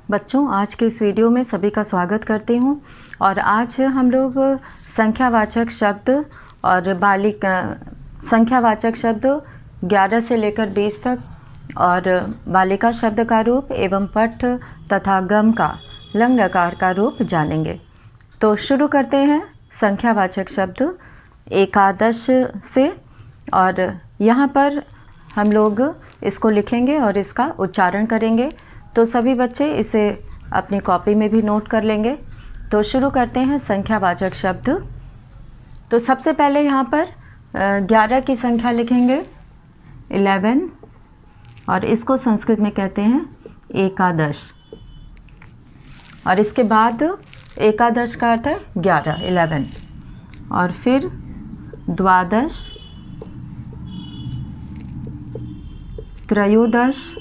बच्चों, आज के इस वीडियो में सभी का स्वागत करती हूँ। और आज हम लोग संख्यावाचक शब्द और संख्यावाचक शब्द 11 से लेकर 20 तक और बालिका शब्द का रूप एवं पठ तथा गम का लंग लकार का रूप जानेंगे। तो शुरू करते हैं संख्यावाचक शब्द एकादश से। और यहाँ पर हम लोग इसको लिखेंगे और इसका उच्चारण करेंगे। तो सभी बच्चे इसे अपनी कॉपी में भी नोट कर लेंगे। तो शुरू करते हैं संख्यावाचक शब्द। तो सबसे पहले यहाँ पर 11 की संख्या लिखेंगे 11, और इसको संस्कृत में कहते हैं एकादश। और इसके बाद एकादश का अर्थ है 11, 11। और फिर द्वादश, त्रयोदश,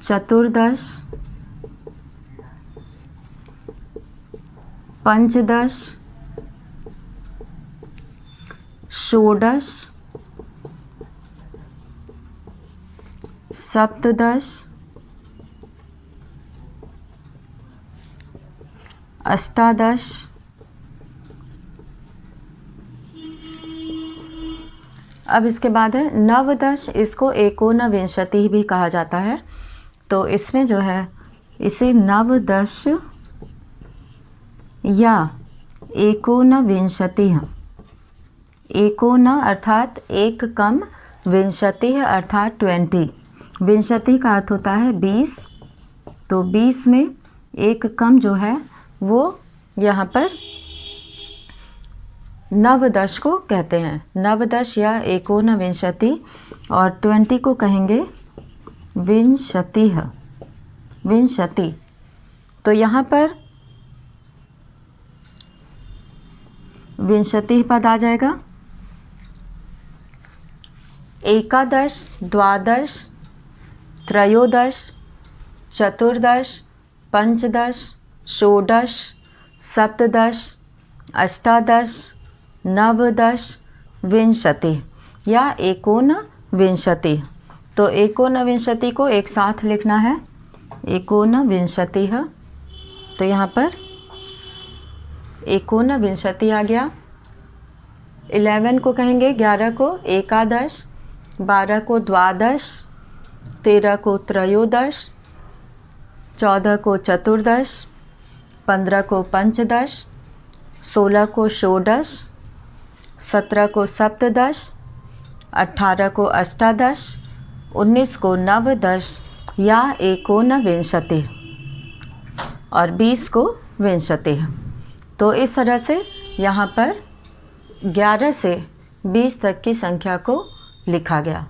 चतुर्दश, पंचदश, षोडश, सप्तदश, अष्टादश, अब इसके बाद है नवदश। इसको एकोनविंशति भी कहा जाता है। तो इसमें जो है इसे नवदश या एकोनविंशति, एकोन अर्थात एक कम, विंशति अर्थात 20। विंशति का अर्थ होता है 20। तो 20 में एक कम जो है वो यहाँ पर नवदश को कहते हैं। नवदश या एकोनविंशति, और 20 को कहेंगे विंशति। विंशति। तो यहाँ पर विंशति पद आ जाएगा। एकादश, द्वादश, त्रयोदश, चतुर्दश, पंचदश, षोडश, सप्तदश, अष्टादश, नवदश, विंशति या एकोनविंशति। तो एकोनविंशति को एक साथ लिखना है, एकोनविंशति है। तो यहाँ पर एकोनविंशति आ गया। 11 को कहेंगे 11 को एकादश, 12 को द्वादश, 13 को त्रयोदश, 14 को चतुर्दश, 15 को पंचदश, 16 को षोडश, 17 को सप्तदश, 18 को अष्टादश, 19 को नवदश या एकोनविंशति, और 20 को विंशति। तो इस तरह से यहाँ पर 11 से 20 तक की संख्या को लिखा गया।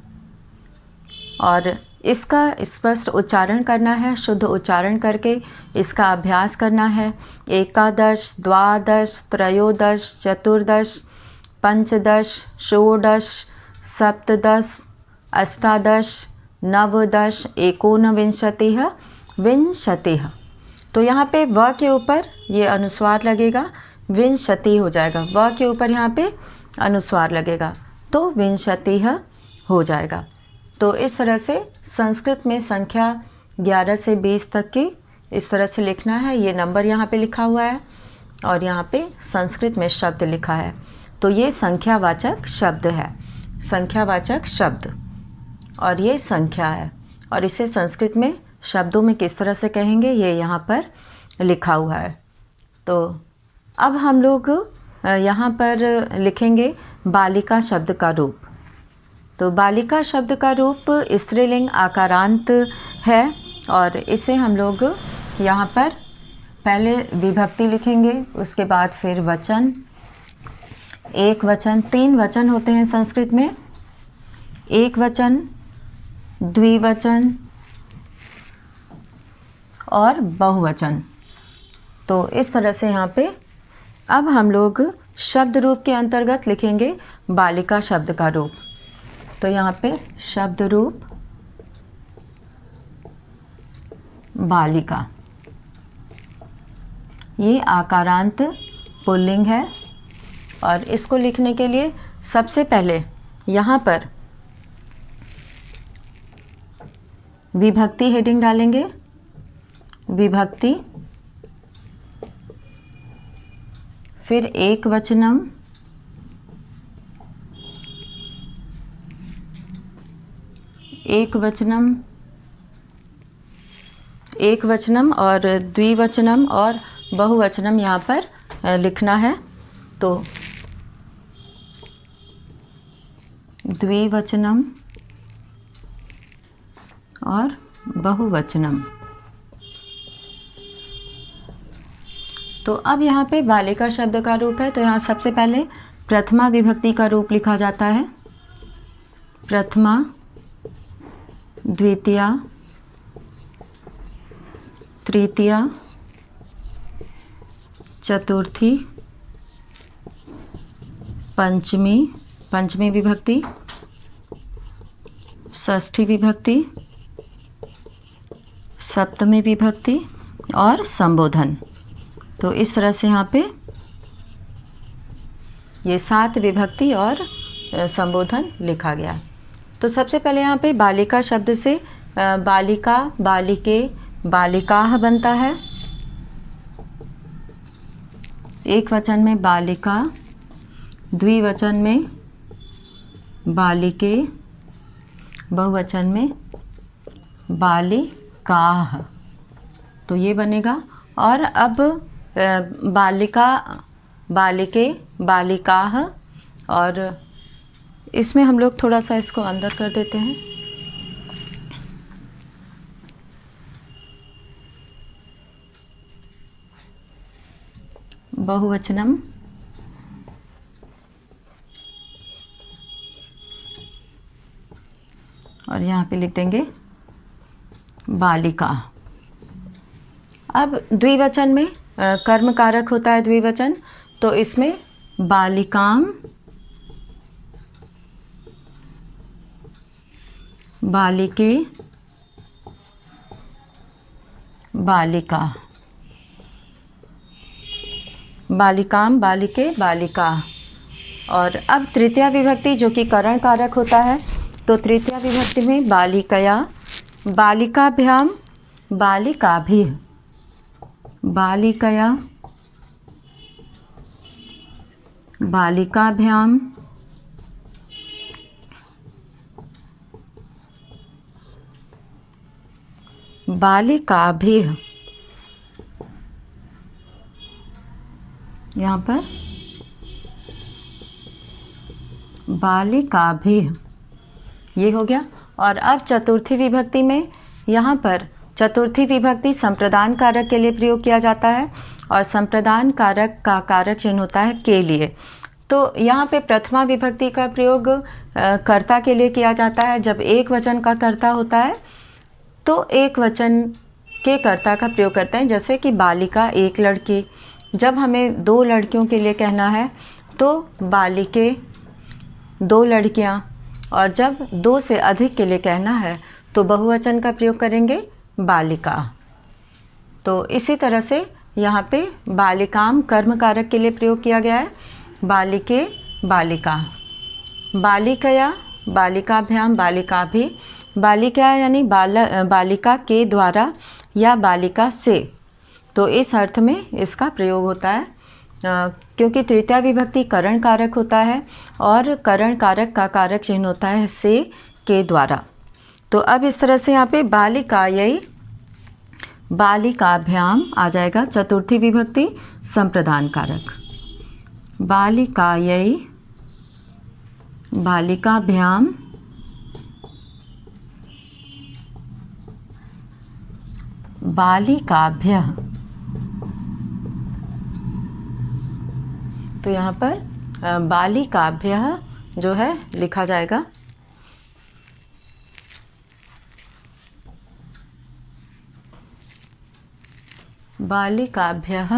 और इसका स्पष्ट उच्चारण करना है, शुद्ध उच्चारण करके इसका अभ्यास करना है। एकादश, द्वादश, त्रयोदश, चतुर्दश, पंचदश, षोडश, सप्तदश, अष्टादश, नवदश, एकोनविंशति, विंशति। तो यहाँ पे व के ऊपर ये अनुस्वार लगेगा, विंशति हो जाएगा। व के ऊपर यहाँ पे अनुस्वार लगेगा तो विंशति हो जाएगा। तो इस तरह से संस्कृत में संख्या 11 से 20 तक की इस तरह से लिखना है। ये नंबर यहाँ पे लिखा हुआ है और यहाँ पे संस्कृत में शब्द लिखा है। तो ये संख्यावाचक शब्द है, संख्यावाचक शब्द, और ये संख्या है। और इसे संस्कृत में शब्दों में किस तरह से कहेंगे ये यहाँ पर लिखा हुआ है। तो अब हम लोग यहाँ पर लिखेंगे बालिका शब्द का रूप। तो बालिका शब्द का रूप स्त्रीलिंग आकारांत है, और इसे हम लोग यहाँ पर पहले विभक्ति लिखेंगे, उसके बाद फिर वचन, एक वचन। 3 वचन होते हैं संस्कृत में, एक वचन, द्विवचन और बहुवचन। तो इस तरह से यहाँ पे अब हम लोग शब्द रूप के अंतर्गत लिखेंगे बालिका शब्द का रूप। तो यहाँ पे शब्द रूप बालिका, ये आकारांत पुल्लिंग है। और इसको लिखने के लिए सबसे पहले यहाँ पर विभक्ति हेडिंग डालेंगे, विभक्ति, फिर एक वचनम, एक वचनम, एक वचनम और द्विवचनम और बहुवचनम यहाँ पर लिखना है। तो द्विवचनम और बहुवचनम। तो अब यहाँ पे बालिका शब्द का रूप है, तो यहाँ सबसे पहले प्रथमा विभक्ति का रूप लिखा जाता है। प्रथमा, द्वितीया, तृतीया, चतुर्थी, पंचमी, पंचमी विभक्ति, षष्ठी विभक्ति, सप्तमी विभक्ति और संबोधन। तो इस तरह से यहाँ पे ये 7 विभक्ति और संबोधन लिखा गया। तो सबसे पहले यहाँ पे बालिका शब्द से बालिका, बालिके, बालिकाः बनता है। एक वचन में बालिका, द्विवचन में बालिके, बहुवचन में बालिकाः। तो ये बनेगा। और अब बालिका, बालिके, बालिकाः, और इसमें हम लोग थोड़ा सा इसको अंदर कर देते हैं। बहुवचनम, और यहाँ पे लिख देंगे बालिका। अब द्विवचन में कर्म कारक होता है द्विवचन, तो इसमें बालिकाम, बालिके, बालिका, बालिकाम, बालिके, बालिका। और अब तृतीया विभक्ति जो कि करण कारक होता है, तो तृतीया विभक्ति में बालिकया, बालिकाभ्याम, बालिकाभिः, बालिकया, बालिकाभ्याम, बालिकाभिः। यहाँ पर बालिकाभिः ये हो गया। और अब चतुर्थी विभक्ति में यहाँ पर चतुर्थी विभक्ति संप्रदान कारक के लिए प्रयोग किया जाता है, और संप्रदान कारक का कारक चिन्ह होता है के लिए। तो यहाँ पे प्रथमा विभक्ति का प्रयोग कर्ता के लिए किया जाता है। जब एक वचन का कर्ता होता है तो एक वचन के कर्ता का प्रयोग करते हैं, जैसे कि बालिका एक लड़की। जब हमें 2 लड़कियों के लिए कहना है तो बालिके 2 लड़कियाँ, और जब 2 से अधिक के लिए कहना है तो बहुवचन का प्रयोग करेंगे बालिका। तो इसी तरह से यहाँ पे बालिकाम कर्म कारक के लिए प्रयोग किया गया है, बालिके, बालिका, बालिकया, बालिकाभ्याम, बालिकाभिः, बालिका यानी बालिका के द्वारा या बालिका से। तो इस अर्थ में इसका प्रयोग होता है, क्योंकि तृतीया विभक्ति करण कारक होता है और करण कारक का कारक चिन्ह होता है से, के द्वारा। तो अब इस तरह से यहाँ पे बालिकायै, बालिकाभ्याम आ जाएगा चतुर्थी विभक्ति संप्रदान कारक। बालिकायै, बालिकाभ्याम, बालिकाभ्यः। तो यहाँ पर बालिकाभ्यः जो है लिखा जाएगा। बालिकाभ्यः,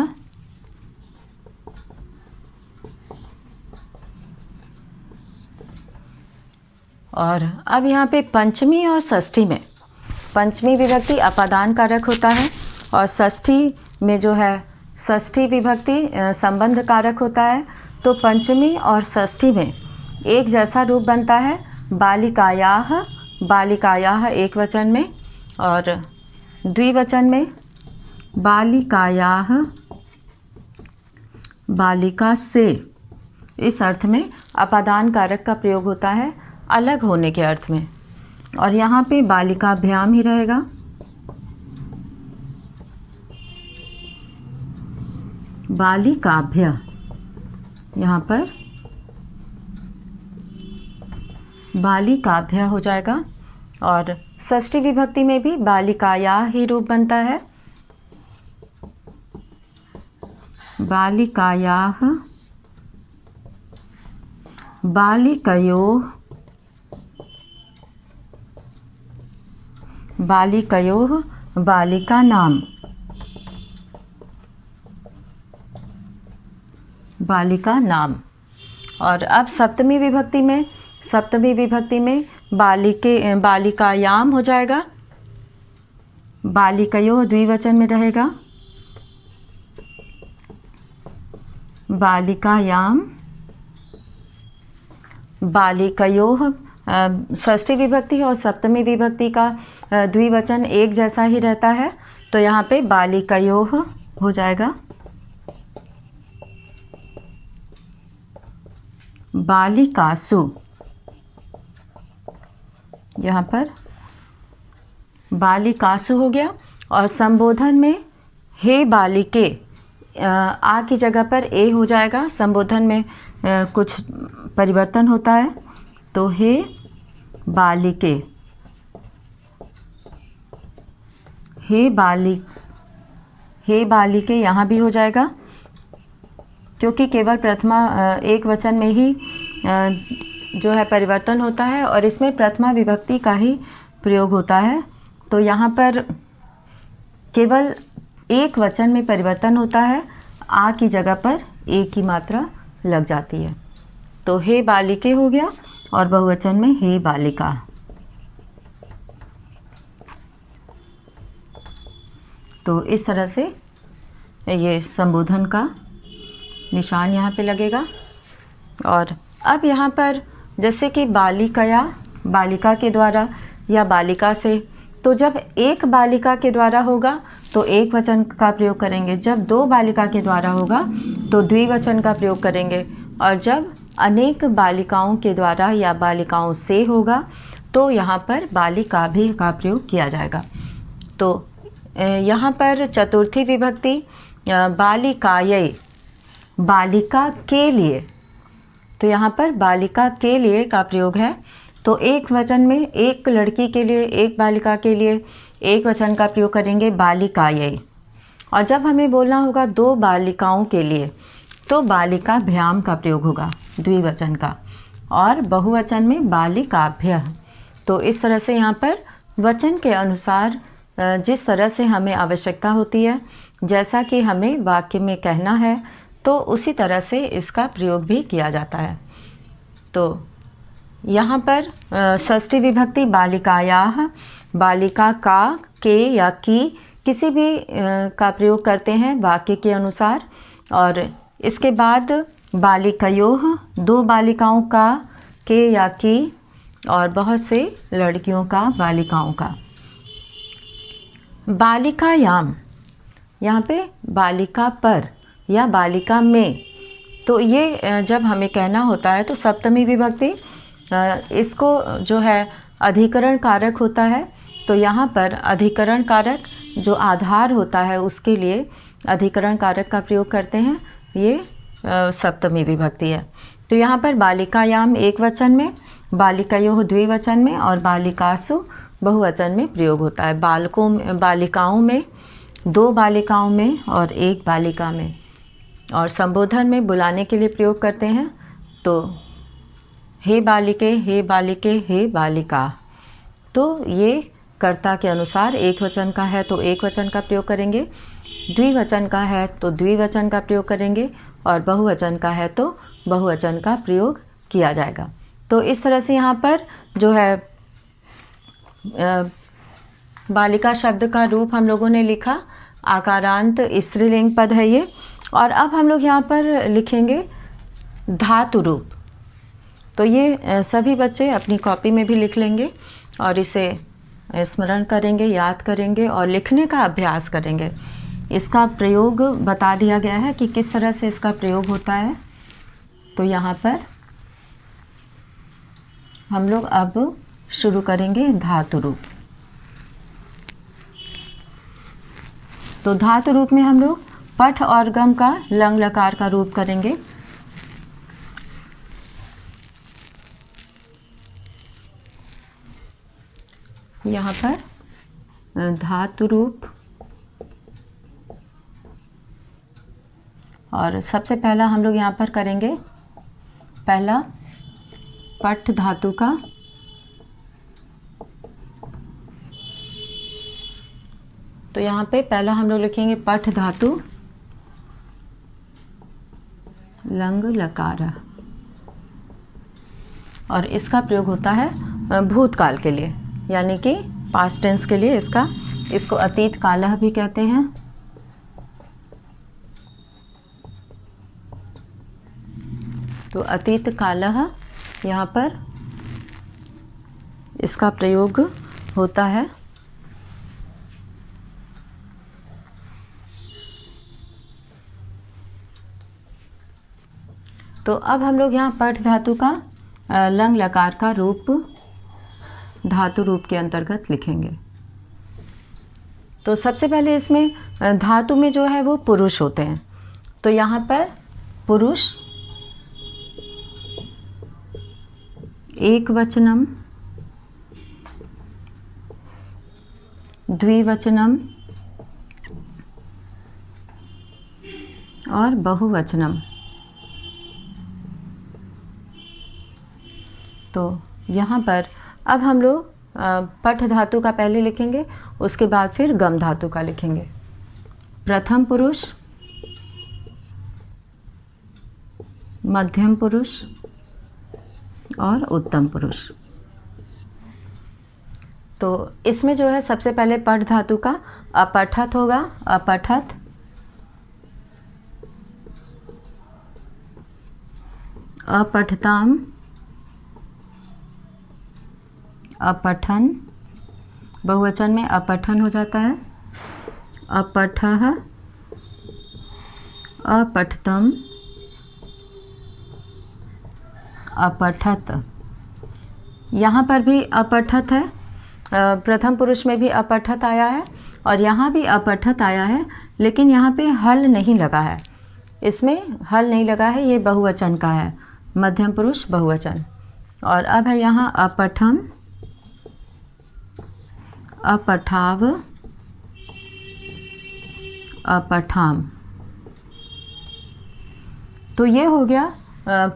और अब यहाँ पे पंचमी और षष्ठी में, पंचमी विभक्ति अपादान कारक होता है और षष्ठी में जो है षष्ठी विभक्ति संबंध कारक होता है। तो पंचमी और षष्ठी में एक जैसा रूप बनता है, बालिकायाः, बालिकायाः एक वचन में, और द्विवचन में बालिकायाः, बालिका से, इस अर्थ में अपादान कारक का प्रयोग होता है अलग होने के अर्थ में। और यहाँ पे बालिकाभ्याम ही रहेगा। बालिकाभ्य, यहाँ पर बालिकाभ्य हो जाएगा। और षष्ठी विभक्ति में भी बालिकायाः ही रूप बनता है। बालिकायाः, बालिकयोः, बालिकयोः बालिका नाम, बालिका नाम। और अब सप्तमी विभक्ति में, सप्तमी विभक्ति में बालिकायाम हो जाएगा। बालिकयोः द्विवचन में रहेगा, बालिकायाम, बालिकयोः। षष्ठी विभक्ति और सप्तमी विभक्ति का द्विवचन एक जैसा ही रहता है, तो यहाँ पे बालिकयोः हो जाएगा। बालिकासु, यहाँ पर बालिकासु हो गया। और संबोधन में हे बालिके, आ की जगह पर ए हो जाएगा। संबोधन में कुछ परिवर्तन होता है, तो हे बालिके, हे बालिके यहाँ भी हो जाएगा, क्योंकि केवल प्रथमा एक वचन में ही जो है परिवर्तन होता है और इसमें प्रथमा विभक्ति का ही प्रयोग होता है। तो यहाँ पर केवल एक वचन में परिवर्तन होता है, आ की जगह पर ए की मात्रा लग जाती है। तो हे बालिके हो गया और बहुवचन में हे बालिका। तो इस तरह से ये संबोधन का निशान यहाँ पे लगेगा। और अब यहाँ पर जैसे कि बालिकया, बालिका के द्वारा या बालिका से, तो जब एक बालिका के द्वारा होगा तो एक वचन का प्रयोग करेंगे, जब दो बालिका के द्वारा होगा तो द्विवचन का प्रयोग करेंगे, और जब अनेक बालिकाओं के द्वारा या बालिकाओं से होगा तो यहाँ पर बालिका भी का प्रयोग किया जाएगा। तो यहाँ पर चतुर्थी विभक्ति बालिकायै, बालिका के लिए, तो यहाँ पर बालिका के लिए का प्रयोग है। तो एक वचन में एक लड़की के लिए, एक बालिका के लिए एक वचन का प्रयोग करेंगे बालिकायै। और जब हमें बोलना होगा दो बालिकाओं के लिए तो बालिकाभ्याम का प्रयोग होगा द्विवचन का, और बहुवचन में बालिकाभ्यः। तो इस तरह से यहाँ पर वचन के अनुसार जिस तरह से हमें आवश्यकता होती है, जैसा कि हमें वाक्य में कहना है, तो उसी तरह से इसका प्रयोग भी किया जाता है। तो यहाँ पर षष्ठी विभक्ति बालिकायाः, बालिका का, के या की किसी भी का प्रयोग करते हैं वाक्य के अनुसार। और इसके बाद बालिकयोः, दो बालिकाओं का, के या की, और बहुत से लड़कियों का, बालिकाओं का। बालिकायाम, यहाँ पे बालिका पर या बालिका में, तो ये जब हमें कहना होता है तो सप्तमी विभक्ति इसको जो है अधिकरण कारक होता है। तो यहाँ पर अधिकरण कारक जो आधार होता है उसके लिए अधिकरण कारक का प्रयोग करते हैं, ये सप्तमी विभक्ति है। तो यहाँ पर बालिकायाम एक वचन में, बालिकयोः द्विवचन में और बालिकासु बहुवचन में प्रयोग होता है। बालिकाओं में, दो बालिकाओं में और एक बालिका में। और संबोधन में बुलाने के लिए प्रयोग करते हैं, तो हे बालिके, हे बालिके, हे बालिका। तो ये कर्ता के अनुसार एक वचन का है तो एक वचन का प्रयोग करेंगे, द्विवचन का है तो द्विवचन का प्रयोग करेंगे, और बहुवचन का है तो बहुवचन का प्रयोग किया जाएगा। तो इस तरह से यहाँ पर जो है बालिका शब्द का रूप हम लोगों ने लिखा, आकारांत स्त्रीलिंग पद है ये। और अब हम लोग यहाँ पर लिखेंगे धातु रूप। तो ये सभी बच्चे अपनी कॉपी में भी लिख लेंगे और इसे स्मरण करेंगे, याद करेंगे और लिखने का अभ्यास करेंगे। इसका प्रयोग बता दिया गया है कि किस तरह से इसका प्रयोग होता है। तो यहाँ पर हम लोग अब शुरू करेंगे धातु रूप। तो धातु रूप में हम लोग पठ और गम का लंग लकार का रूप करेंगे। यहाँ पर धातु रूप, और सबसे पहला हम लोग यहाँ पर करेंगे पहला पठ धातु का। तो यहाँ पे पहला हम लोग लिखेंगे पठ धातु लंग लकार, और इसका प्रयोग होता है भूतकाल के लिए, यानी कि पास्ट टेंस के लिए। इसको अतीत कालः भी कहते हैं। तो अतीत कालः यहाँ पर इसका प्रयोग होता है। तो अब हम लोग यहाँ पठ धातु का लंग लकार का रूप धातु रूप के अंतर्गत लिखेंगे। तो सबसे पहले इसमें धातु में जो है वो पुरुष होते हैं। तो यहाँ पर पुरुष एक वचनम, द्विवचनम और बहुवचनम। तो यहाँ पर अब हम लोग पठ धातु का पहले लिखेंगे, उसके बाद फिर गम धातु का लिखेंगे। प्रथम पुरुष, मध्यम पुरुष और उत्तम पुरुष। तो इसमें जो है सबसे पहले पठ धातु का अपठत होगा। अपठत, अपठताम, अपठन, बहुवचन में अपठन हो जाता है। अपठः, अपठतम, अपठत। यहाँ पर भी अपठत है, प्रथम पुरुष में भी अपठत आया है और यहाँ भी अपठत आया है, लेकिन यहाँ पे हल नहीं लगा है। इसमें हल नहीं लगा है, ये बहुवचन का है, मध्यम पुरुष बहुवचन। और अब है यहाँ अपठम, अपठाव, अपठाम। तो ये हो गया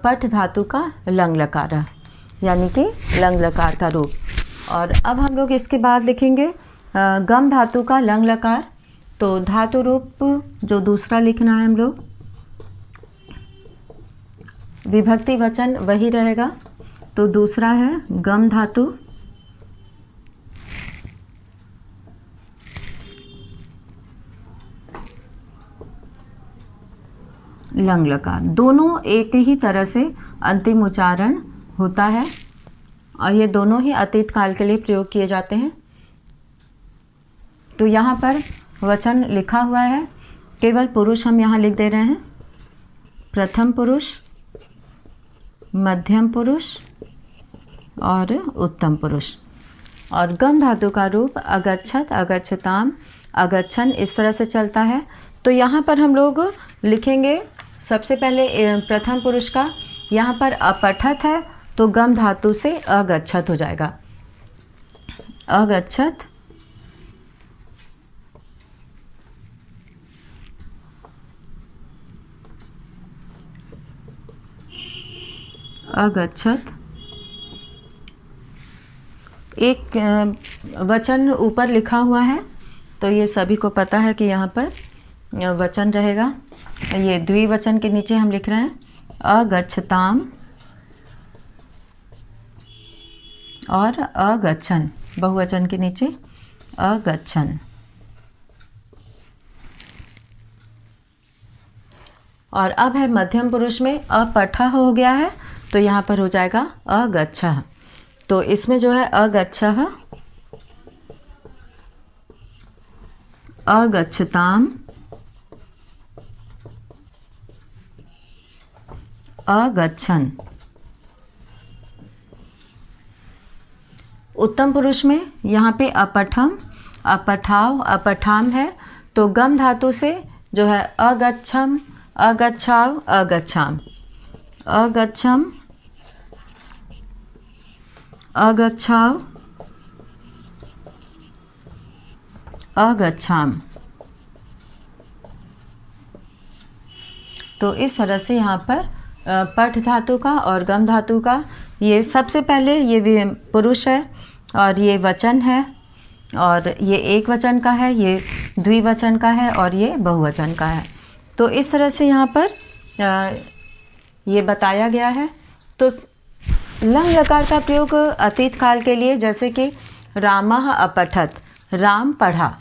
पठ धातु का लंग लकार, यानी कि लंग लकार का रूप। और अब हम लोग इसके बाद लिखेंगे गम धातु का लंग लकार। तो धातु रूप जो दूसरा लिखना है हम लोग, विभक्ति वचन वही रहेगा। तो दूसरा है गम धातु, लंग लकार। दोनों एक ही तरह से अंतिम उच्चारण होता है और ये दोनों ही अतीत काल के लिए प्रयोग किए जाते हैं। तो यहाँ पर वचन लिखा हुआ है, केवल पुरुष हम यहाँ लिख दे रहे हैं। प्रथम पुरुष, मध्यम पुरुष और उत्तम पुरुष। और गम धातु का रूप अगच्छत, अगच्छताम, अगच्छन, इस तरह से चलता है। तो यहाँ पर हम लोग लिखेंगे सबसे पहले प्रथम पुरुष का, यहाँ पर अपठत है तो गम धातु से अगच्छत हो जाएगा। अगच्छत, अगच्छत। एक वचन ऊपर लिखा हुआ है, तो ये सभी को पता है कि यहाँ पर वचन रहेगा। ये द्विवचन के नीचे हम लिख रहे हैं अगच्छताम और अगच्छन, बहुवचन के नीचे अगच्छन। और अब है मध्यम पुरुष में अपठः हो गया है, तो यहाँ पर हो जाएगा अगच्छः। तो इसमें जो है अगच्छः अगच्छताम, अगच्छन। उत्तम पुरुष में यहाँ पे अपठम, अपठाव, अपठाम है, तो गम धातु से जो है अगच्छम, अगच्छाव, अगच्छाम, अगच्छम, अगच्छाव, अगच्छाम। तो इस तरह से यहाँ पर पठ धातु का और गम धातु का, ये सबसे पहले ये पुरुष है और ये वचन है, और ये एक वचन का है, ये द्विवचन का है और ये बहुवचन का है। तो इस तरह से यहाँ पर ये बताया गया है। तो लंग लकार का प्रयोग अतीत काल के लिए, जैसे कि रामः अपठत, राम पढ़ा,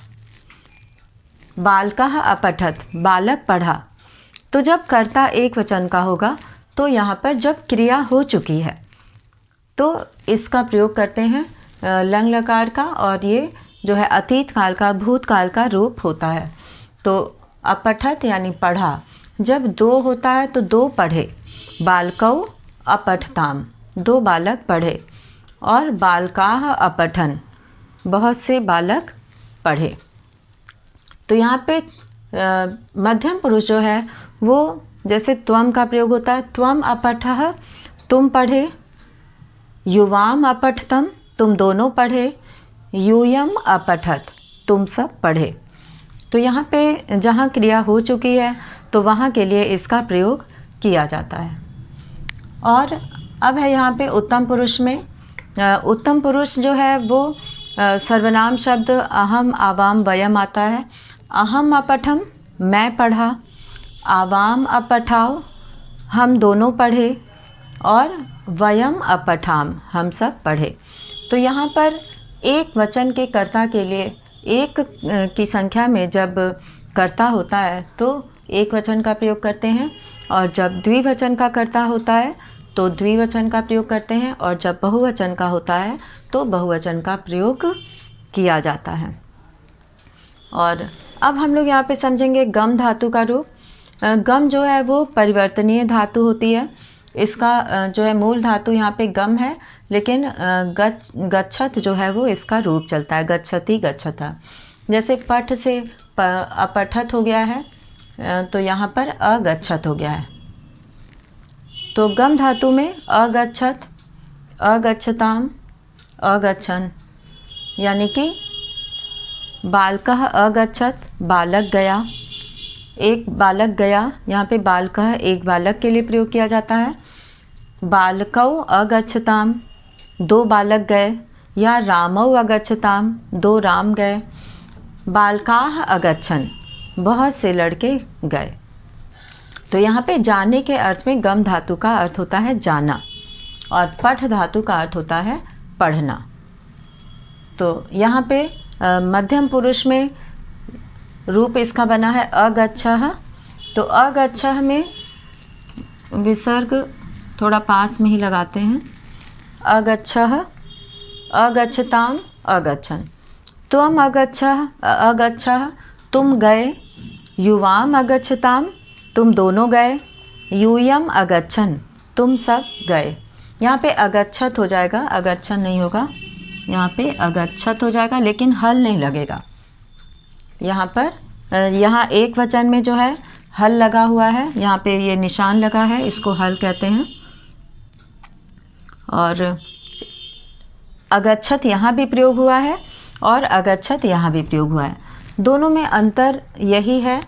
बालकः अपठत, बालक पढ़ा। तो जब कर्ता एक वचन का होगा तो यहाँ पर जब क्रिया हो चुकी है तो इसका प्रयोग करते हैं लंग लकार का, और ये जो है अतीत काल का, भूतकाल का रूप होता है। तो अपठत यानी पढ़ा, जब दो होता है तो दो पढ़े, बालकौ अपठताम, दो बालक पढ़े, और बालकाः अपठन, बहुत से बालक पढ़े। तो यहाँ पे मध्यम पुरुष जो है वो जैसे त्वम का प्रयोग होता है, त्वम अपठः, तुम पढ़े, युवाम अपठतम, तुम दोनों पढ़े, यूयम अपठत, तुम सब पढ़े। तो यहाँ पे जहाँ क्रिया हो चुकी है तो वहाँ के लिए इसका प्रयोग किया जाता है। और अब है यहाँ पे उत्तम पुरुष में, उत्तम पुरुष जो है वो सर्वनाम शब्द अहम, आवाम, वयम आता है। अहम अपठम, मैं पढ़ा, आवाम अपठाओ, हम दोनों पढ़े, और वयम अपठाम, हम सब पढ़े। तो यहाँ पर एक वचन के कर्ता के लिए एक की संख्या में जब कर्ता होता है तो एक वचन का प्रयोग करते हैं, और जब द्विवचन का कर्ता होता है तो द्विवचन का प्रयोग करते हैं, और जब बहुवचन का होता है तो बहुवचन का प्रयोग किया जाता है। और अब हम लोग यहाँ पे समझेंगे गम धातु का रूप। गम जो है वो परिवर्तनीय धातु होती है। इसका जो है मूल धातु यहाँ पे गम है, लेकिन गच्छत जो है वो इसका रूप चलता है, गच्छति, गच्छता। जैसे पठ से अपठत हो गया है तो यहाँ पर अगच्छत हो गया है। तो गम धातु में अगच्छत, अगच्छताम, अगच्छन, यानी कि बालकः अगच्छत, बालक गया, एक बालक गया। यहाँ पे बालकः एक बालक के लिए प्रयोग किया जाता है। बालकौ अगच्छताम, दो बालक गए, या रामौ अगच्छताम, दो राम गए। बालकाः अगच्छन, बहुत से लड़के गए। तो यहाँ पे जाने के अर्थ में गम धातु का अर्थ होता है जाना, और पठ धातु का अर्थ होता है पढ़ना। तो यहाँ पे मध्यम पुरुष में रूप इसका बना है अगच्छः। तो अगच्छः में विसर्ग थोड़ा पास में ही लगाते हैं। अगच्छः, अगच्छताम, अगच्छन। त्वम अगच्छः, अगच्छः, तुम गए। युवाम अगच्छताम, तुम दोनों गए। यूयम अगच्छन, तुम सब गए। यहाँ पे अगच्छत हो जाएगा, अगच्छन नहीं होगा। यहाँ पे अगच्छत हो जाएगा, लेकिन हल नहीं लगेगा। यहाँ पर यहाँ एक वचन में जो है हल लगा हुआ है, यहाँ पे ये निशान लगा है, इसको हल कहते हैं। और अगच्छत यहाँ भी प्रयोग हुआ है और अगच्छत यहाँ भी प्रयोग हुआ है। दोनों में अंतर यही है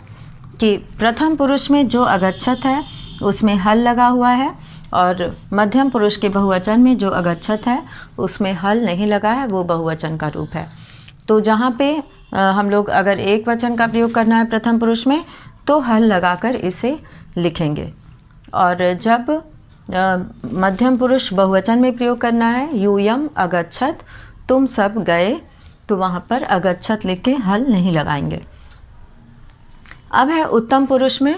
कि प्रथम पुरुष में जो अगच्छत है उसमें हल लगा हुआ है, और मध्यम पुरुष के बहुवचन में जो अगच्छत है उसमें हल नहीं लगा है, वो बहुवचन का रूप है। तो जहाँ पे हम लोग अगर एक वचन का प्रयोग करना है प्रथम पुरुष में तो हल लगाकर इसे लिखेंगे, और जब मध्यम पुरुष बहुवचन में प्रयोग करना है यूयम अगच्छत, तुम सब गए, तो वहाँ पर अगच्छत लिख के हल नहीं लगाएंगे। अब है उत्तम पुरुष में।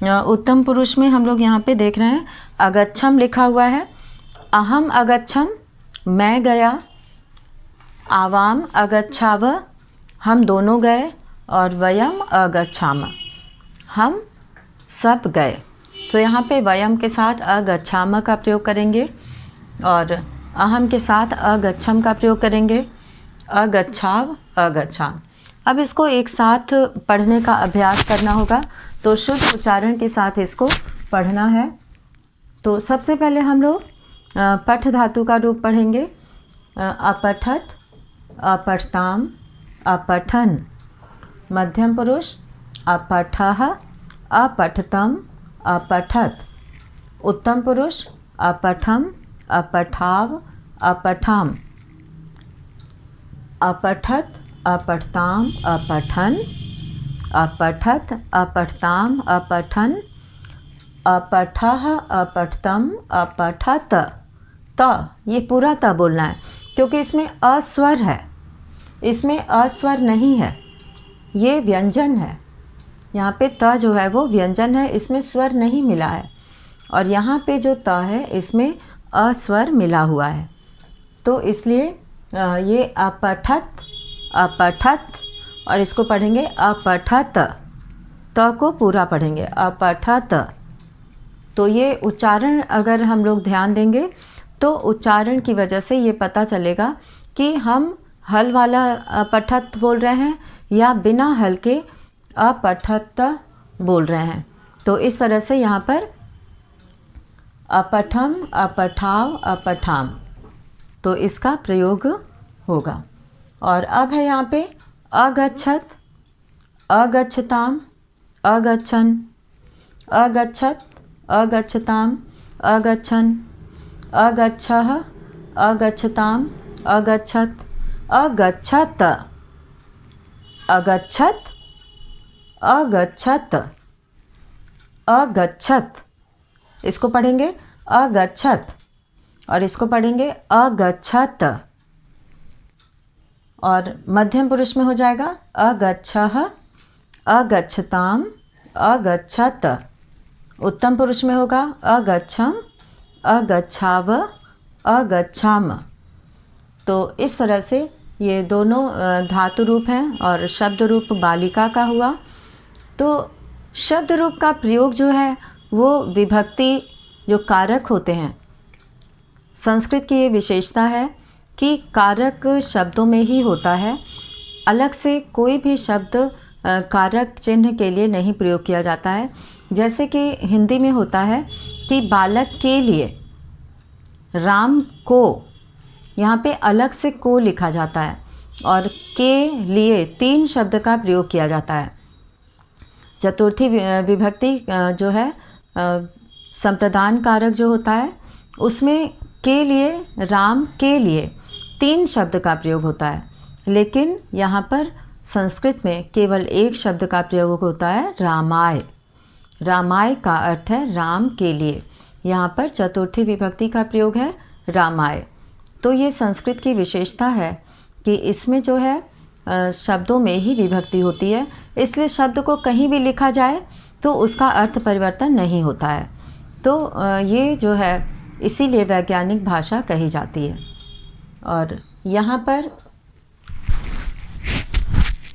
उत्तम पुरुष में हम लोग यहाँ पे देख रहे हैं अगच्छम लिखा हुआ है। अहम अगच्छम, मैं गया। आवाम अगच्छाव, हम दोनों गए। और वयम अगच्छाम, हम सब गए। तो यहाँ पे वयम के साथ अगच्छाम का प्रयोग करेंगे और अहम के साथ अगच्छम का प्रयोग करेंगे। अगच्छाव अगच्छाम। अब इसको एक साथ पढ़ने का अभ्यास करना होगा, तो शुद्ध उच्चारण के साथ इसको पढ़ना है। तो सबसे पहले हम लोग पठ धातु का रूप पढ़ेंगे। अपठत, अपठताम, अपठन। मध्यम पुरुष अपठः, अपठतम, अपठत। उत्तम पुरुष अपठम, अपठाव, अपठाम। अपठत, अपठताम, अपठन। अपठत, अपठताम, अपठन। अपठः, अपठतम, अपठत। त, ये पूरा त बोलना है क्योंकि इसमें अस्वर है, इसमें अस्वर नहीं है, ये व्यंजन है। यहाँ पे त जो है वो व्यंजन है, इसमें स्वर नहीं मिला है। और यहाँ पे जो त है इसमें अस्वर मिला हुआ है। तो इसलिए ये अपठत, अपठत, और इसको पढ़ेंगे अपठत। त को पूरा पढ़ेंगे अपठत। तो ये उच्चारण अगर हम लोग ध्यान देंगे तो उच्चारण की वजह से ये पता चलेगा कि हम हल वाला अपठत बोल रहे हैं या बिना हल के अपठत बोल रहे हैं। तो इस तरह से यहाँ पर अपठम, अपठाव, अपठाम, तो इसका प्रयोग होगा। और अब है यहाँ पे अगच्छत, अगच्छताम, अगच्छन। अगच्छत, अगच्छताम, अगच्छन। अगच्छः, अगच्छताम, अगच्छत। अगच्छत, अगच्छत, अगच्छत, अगच्छत। इसको पढ़ेंगे अगच्छत और इसको पढ़ेंगे अगच्छत। और मध्यम पुरुष में हो जाएगा अगच्छः, अगच्छताम, अगच्छत। उत्तम पुरुष में होगा अगच्छम, अगच्छाव, अगच्छाम। तो इस तरह से ये दोनों धातु रूप हैं और शब्द रूप बालिका का हुआ। तो शब्द रूप का प्रयोग जो है वो विभक्ति जो कारक होते हैं, संस्कृत की ये विशेषता है कि कारक शब्दों में ही होता है। अलग से कोई भी शब्द कारक चिन्ह के लिए नहीं प्रयोग किया जाता है। जैसे कि हिंदी में होता है कि बालक के लिए, राम को, यहाँ पे अलग से को लिखा जाता है और के लिए 3 शब्द का प्रयोग किया जाता है। चतुर्थी विभक्ति जो है संप्रदान कारक जो होता है उसमें के लिए, राम के लिए 3 शब्द का प्रयोग होता है। लेकिन यहाँ पर संस्कृत में केवल 1 शब्द का प्रयोग होता है, रामाय। रामाय का अर्थ है राम के लिए। यहाँ पर चतुर्थी विभक्ति का प्रयोग है रामाय। तो ये संस्कृत की विशेषता है कि इसमें जो है शब्दों में ही विभक्ति होती है, इसलिए शब्द को कहीं भी लिखा जाए तो उसका अर्थ परिवर्तन नहीं होता है। तो ये जो है इसीलिए वैज्ञानिक भाषा कही जाती है। और यहाँ पर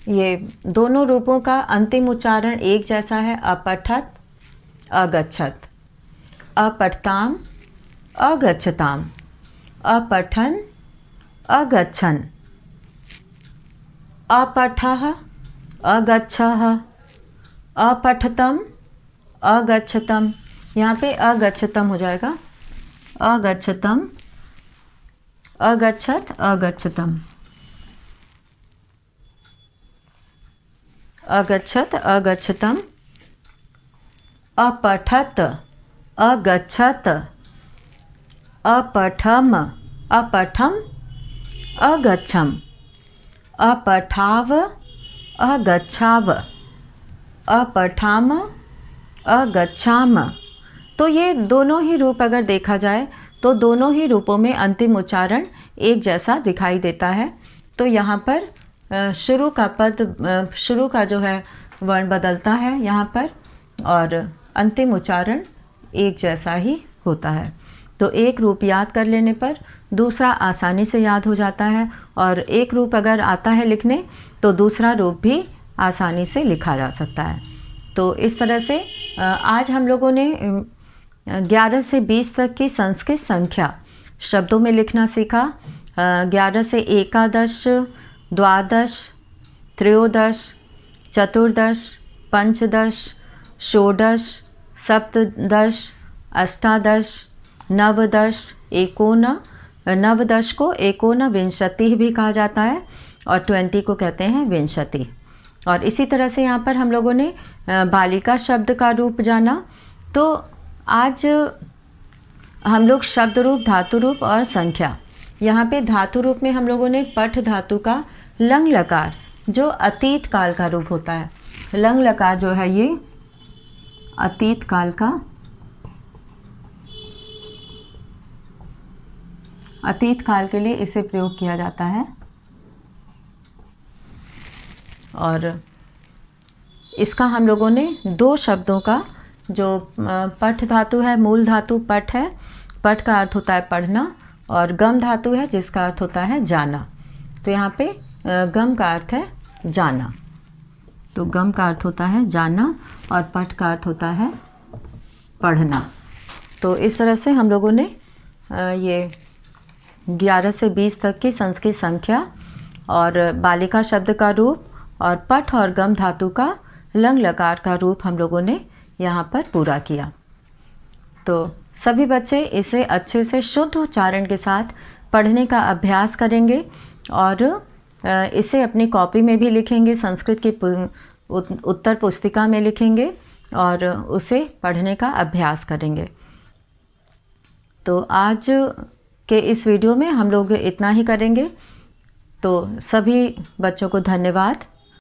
ये दोनों रूपों का अंतिम उच्चारण एक जैसा है, अपठत, अगच्छत। अपठताम, अगच्छताम। अपठन, अगच्छन। अपठः, अगच्छः। अपठतम, अगच्छतम। यहाँ पे अगच्छतम हो जाएगा, अगच्छतम, अगच्छत, अगच्छतम। अगच्छत, अगच्छतम। अपठत, अगच्छत। अपठम, अपठम, अगच्छम। अपठाव, अगच्छाव। अपठाम, अगच्छाम। तो ये दोनों ही रूप अगर देखा जाए तो दोनों ही रूपों में अंतिम उच्चारण एक जैसा दिखाई देता है। तो यहाँ पर शुरू का पद, शुरू का जो है वर्ण बदलता है यहाँ पर, और अंतिम उच्चारण एक जैसा ही होता है। तो एक रूप याद कर लेने पर दूसरा आसानी से याद हो जाता है, और एक रूप अगर आता है लिखने तो दूसरा रूप भी आसानी से लिखा जा सकता है। तो इस तरह से आज हम लोगों ने 11 से 20 तक की संस्कृत संख्या शब्दों में लिखना सीखा। 11 से एकादश, द्वादश, त्रयोदश, चतुर्दश, पंचदश, षोडश, सप्तदश, अष्टादश, नवदश, नवदश को एकोनविंशति भी कहा जाता है और 20 को कहते हैं विंशति। और इसी तरह से यहाँ पर हम लोगों ने बालिका शब्द का रूप जाना। तो आज हम लोग शब्द रूप, धातु रूप और संख्या। यहाँ पे धातु रूप में हम लोगों ने पठ धातु का लंग लकार जो अतीत काल का रूप होता है, लंग लकार जो है ये अतीत काल का, अतीत काल के लिए इसे प्रयोग किया जाता है। और इसका हम लोगों ने 2 शब्दों का, जो पठ धातु है, मूल धातु पठ है, पठ का अर्थ होता है पढ़ना, और गम धातु है जिसका अर्थ होता है जाना। तो यहाँ पे गम का अर्थ है जाना, तो गम का अर्थ होता है जाना और पठ का अर्थ होता है पढ़ना। तो इस तरह से हम लोगों ने ये 11 से 20 तक की संस्कृत संख्या और बालिका शब्द का रूप और पठ और गम धातु का लंग लकार का रूप हम लोगों ने यहाँ पर पूरा किया। तो सभी बच्चे इसे अच्छे से शुद्ध उच्चारण के साथ पढ़ने का अभ्यास करेंगे और इसे अपनी कॉपी में भी लिखेंगे, संस्कृत की उत्तर पुस्तिका में लिखेंगे और उसे पढ़ने का अभ्यास करेंगे। तो आज के इस वीडियो में हम लोग इतना ही करेंगे। तो सभी बच्चों को धन्यवाद।